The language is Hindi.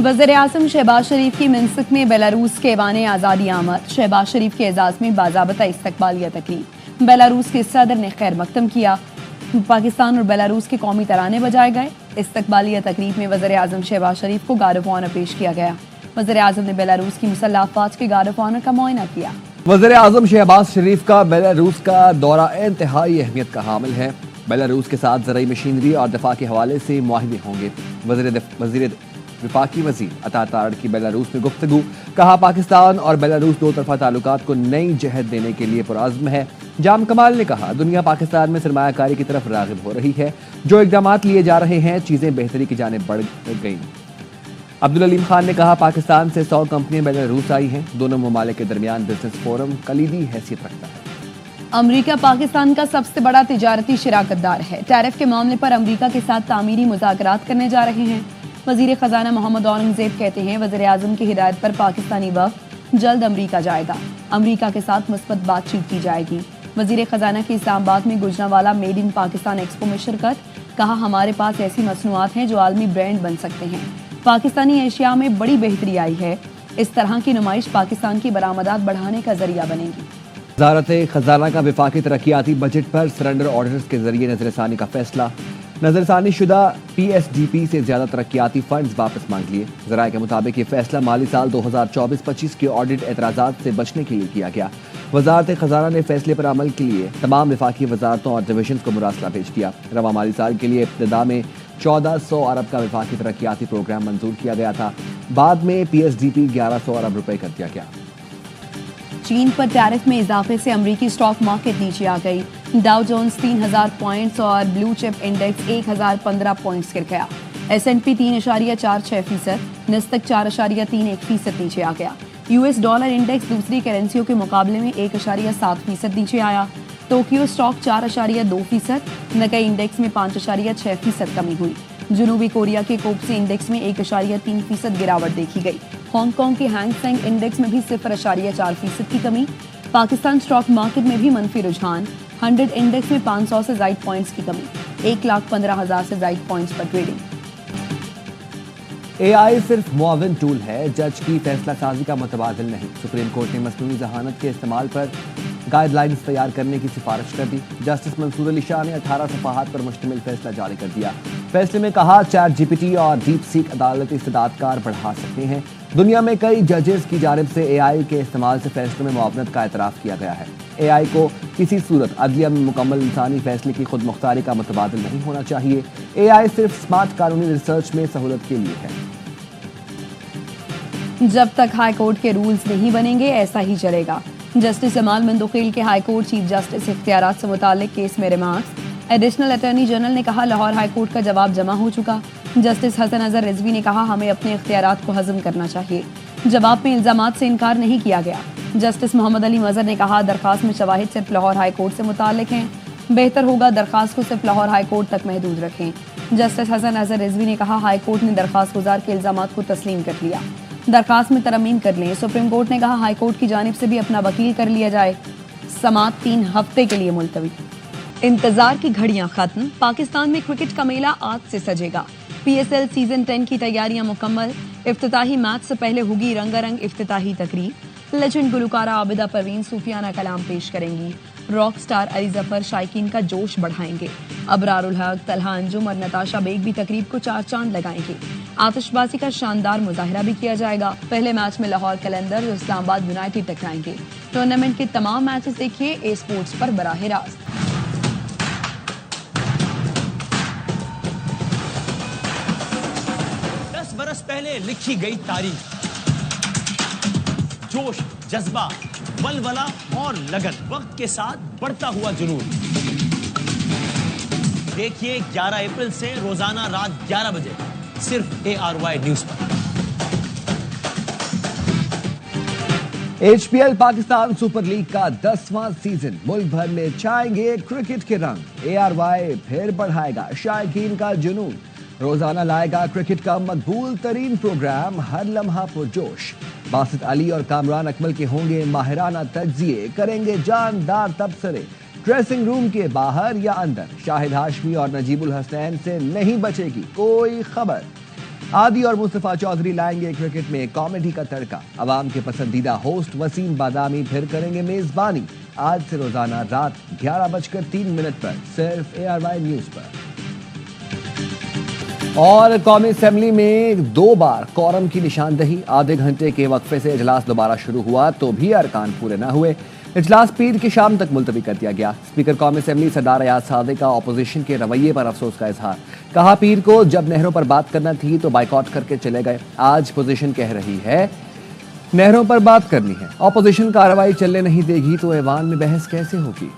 वज़ीर-ए-आज़म शहबाज शरीफ की मिन्स्क में बेलारूस के ऐवान आज़ादी आमद। शहबाज शरीफ के एजाज़ में बाज़ाबता इस्तकबालिया तकरीब। बेलारूस के सदर ने खैर मकदम किया। पाकिस्तान और बेलारूस के कौमी तराने बजाए गए। इस्तकबालिया तकरीब में वज़ीर-ए-आज़म शहबाज शरीफ को गार्ड ऑफ ऑनर पेश किया गया। वज़ीर-ए-आज़म ने बेलारूस की मुसल्लह अफ़वाज के गार्ड ऑफ ऑनर का मुआयना किया। वज़ीर-ए-आज़म शहबाज शरीफ का बेलारूस का दौरा इंतहाई अहमियत का हामिल है। बेलारूस के साथ ज़राई मशीनरी और दफा के हवाले से मुआहिदे होंगे। वज़ीर विफाकी वज़ीर अता तारड़ की बेलारूस में गुफ्तगू। कहा, पाकिस्तान और बेलारूस दो तरफा ताल्लुकात को नई जहत देने के लिए पुरअज़्म है। जाम कमाल ने कहा, दुनिया पाकिस्तान में सरमायाकारी की तरफ राग़िब हो रही है। जो इक़दामात लिए जा रहे हैं, चीज़ें बेहतरी की जानिब बढ़ गई। अब्दुल अलीम खान ने कहा, पाकिस्तान से 100 कंपनियां बेलारूस आई हैं। दोनों ममालिक के दरमियान बिजनेस फोरम कलीदी हैसियत रखता है। अमरीका पाकिस्तान का सबसे बड़ा तिजारती शराकतदार है। टैरिफ के मामले पर अमरीका के साथ तामीरी मुज़ाकरात करने जा रहे हैं। वज़ीर ख़जाना मोहम्मद औरंगज़ेब कहते हैं, वज़ीर-ए-आज़म की हिदायत पर पाकिस्तानी वफ़द जल्द अमरीका जाएगा। अमरीका के साथ मुस्बत बातचीत की जाएगी। वज़ीर ख़जाना की इस्लामाबाद में Gujranwala made in Pakistan expo में शिरकत। कहा, हमारे पास ऐसी मसनूआत हैं जो आलमी ब्रांड बन सकते हैं। पाकिस्तानी एशिया में बड़ी बेहतरी आई है। इस तरह की नुमाइश पाकिस्तान की बरामदात बढ़ाने का जरिया बनेगी। वज़ारत ख़जाना का वफाकी तरक्याती बजट पर सरेंडर ऑर्डर्स के जरिए नजरसानी का फैसला। नजरसानी शुदा PSDP से ज्यादा तरक्याती फंड्स वापस मांग लिए। ज़राए के मुताबिक ये फैसला माली साल 2024-25 के ऑडिट एतराज़ात से बचने के लिए किया गया। वज़ारत ख़जाना ने फैसले पर अमल के लिए तमाम वफाकी वज़ारतों और डिवीजन को मुरासला भेज दिया। रवा माली साल के लिए इब्तिदा में 1400 अरब का वफाकी तरक्याती प्रोग्राम मंजूर किया गया था। बाद में PSDP 1100 अरब रुपए कर दिया गया। चीन पर टैरिफ में इजाफे से अमरीकी स्टॉक मार्केट नीचे आ गई। डाउ जोन्स 3000 पॉइंट्स और ब्लू चिप इंडेक्स 1015 पॉइंट्स गिर गया। S&P 3.46%, नस्दक 4.31% नीचे आ गया। US डॉलर इंडेक्स दूसरी करेंसियों के मुकाबले में 1.7% नीचे आया। टोक्यो स्टॉक 4.2%, नकाई इंडेक्स में 5.6% कमी हुई। जनूबी कोरिया के कोप्सी इंडेक्स में 1.3% गिरावट देखी गई। हांगकांग के हैंग सेंग इंडेक्स में भी 0.4% की कमी। पाकिस्तान स्टॉक मार्केट में भी मनफी रुझान। 100 इंडेक्स में 500 से ज्यादा पॉइंट्स की कमी। 1,15,000 से ज्यादा पॉइंट्स पर ट्रेडिंग। AI सिर्फ मुआविन टूल है, जज की फैसला साजी का मुतबादिल नहीं। सुप्रीम कोर्ट ने मसनूई जहानत के इस्तेमाल पर गाइडलाइंस तैयार करने की सिफारिश कर दी। जस्टिस मंसूर अली शाह ने 18 सफ़हात पर मुश्तमिल फैसला जारी कर दिया। फैसले में कहा, चैट GPT और डीप सीक अदालती इस्तेदादकार बढ़ा सकते हैं। दुनिया में कई जजेस की जानिब से AI के इस्तेमाल से फैसलों में मुआवनत का एतराफ़ किया गया है। AI को किसी सूरत अदलिया में मुकम्मल इंसानी फैसले की खुद मुख्तारी का मुतबादिल नहीं होना चाहिए। AI सिर्फ स्मार्ट कानूनी रिसर्च में सहूलत के लिए है। जब तक हाई कोर्ट के रूल्स नहीं बनेंगे ऐसा ही चलेगा। जस्टिस जमाल मंदुकील के हाई कोर्ट चीफ जस्टिस इख्तियारात से मुतालिक केस में रिमार्क्स। एडिशनल अटॉर्नी जनरल ने कहा, लाहौर हाई कोर्ट का जवाब जमा हो चुका। जस्टिस हसन अजहर रिजवी ने कहा, हमें अपने इख्तियारात को हजम करना चाहिए। जवाब में इल्जामात से इनकार नहीं किया गया। जस्टिस मोहम्मद अली मजहर ने कहा, दरखास्त में शवाहिद सिर्फ लाहौर हाई कोर्ट से मुतालिक हैं। बेहतर होगा दरखास्त को सिर्फ लाहौर हाई कोर्ट तक महदूद रखें। जस्टिस हसन अजहर रिजवी ने कहा, हाई कोर्ट ने दरखास्त गुजार के इल्जामात को तस्लीम कर लिया। दरखास्त में तरमीम कर लें। सुप्रीम कोर्ट ने कहा, हाई कोर्ट की जानिब से भी अपना वकील कर लिया जाए। समात 3 हफ्ते के लिए मुलतवी। इंतजार की घड़ियां खत्म। पाकिस्तान में क्रिकेट का मेला आज से सजेगा। PSL सीजन 10 की तैयारियां मुकम्मल। इफ्तिताही मैच से पहले होगी रंगारंग इफ्तिताही तकरीब। लेजेंड गुलकारा आबिदा परवीन सूफियाना कलाम पेश करेंगी। रॉक स्टार अली जफर शायकीन का जोश बढ़ाएंगे। अबरारुल हक, तलहा अंजुम और नताशा बेग भी तकरीब को 4 चांद लगाएंगे। आतिशबाजी का शानदार मुजाहिरा भी किया जाएगा। पहले मैच में लाहौर कलंदर और इस्लामाबाद यूनाइटेड टकराएंगे। टूर्नामेंट के तमाम मैचेस देखिए ए स्पोर्ट्स पर बराह रास्त। 10 बरस पहले लिखी गई तारीख, जोश, जज्बा, वलवला और लगन, वक्त के साथ बढ़ता हुआ जुनून। देखिए 11 अप्रैल से रोजाना रात 11 बजे सिर्फ ARY न्यूज पर। HPL पाकिस्तान सुपर लीग का 10वां सीजन मुल्क भर में छाएंगे क्रिकेट के रंग। ARY फिर बढ़ाएगा शायकीन का जुनून। रोजाना लाएगा क्रिकेट का मकबूल तरीन प्रोग्राम, हर लम्हा पुरजोश। बासित अली और कामरान अकमल के होंगे माहिराना तज्जिए, करेंगे जानदार तबसरे। ड्रेसिंग रूम के बाहर या अंदर शाहिद हाशमी और नजीबुल हसनैन से नहीं बचेगी कोई खबर। आदि और मुस्तफा चौधरी लाएंगे क्रिकेट में कॉमेडी का तड़का। अवाम के पसंदीदा होस्ट वसीम बादामी फिर करेंगे मेजबानी। आज से रोजाना रात 11:03 पर सिर्फ ARY न्यूज पर। और कौमी असेंबली में 2 बार कोरम की निशानदही। आधे घंटे के वक्फे से इजलास दोबारा शुरू हुआ तो भी अरकान पूरे न हुए। इजलास पीर की शाम तक मुलतवी कर दिया गया। स्पीकर कौमी असेंबली सरदार अयाज सादिक का अपोजिशन के रवैये पर अफसोस का इजहार। कहा पीर को जब नहरों पर बात करना थी तो बाइकआउट करके चले गए। आज पोजीशन कह रही है नहरों पर बात करनी है। अपोजिशन कार्रवाई चलने नहीं देगी तो ऐवान में बहस कैसे होगी।